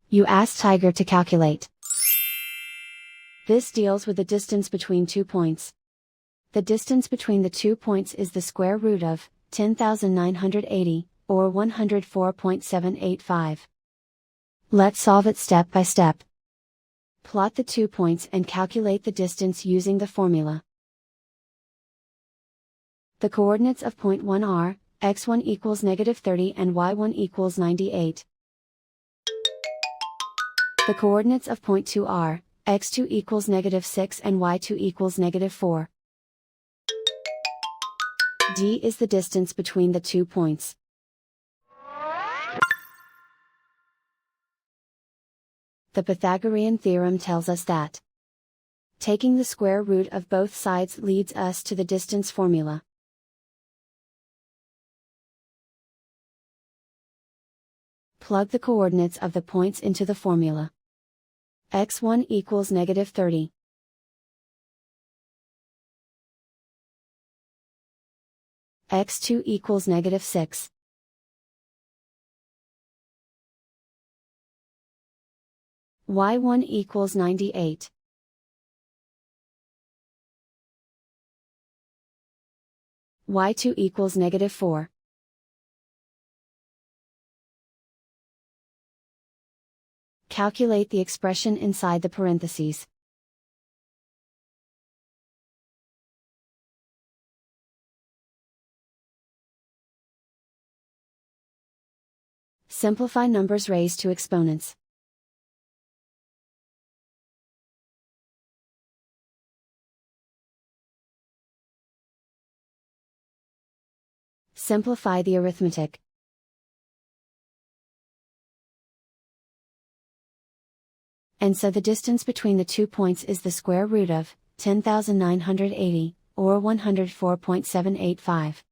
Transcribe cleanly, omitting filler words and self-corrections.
You ask Tiger to calculate. This deals with the distance between 2 points. The distance between the 2 points is the square root of 10,980, or 104.785. Let's solve it step by step. Plot the 2 points and calculate the distance using the formula. The coordinates of point 1 are, x1 equals -30 and y1 equals 98. The coordinates of point 2 are, x2 equals -6 and y2 equals -4. D is the distance between the 2 points. The Pythagorean theorem tells us that taking the square root of both sides leads us to the distance formula. Plug the coordinates of the points into the formula. x1 equals -30. x2 equals -6. y1 equals 98. y2 equals -4. Calculate the expression inside the parentheses. Simplify numbers raised to exponents. Simplify the arithmetic. And so the distance between the 2 points is the square root of 10,980, or 104.785.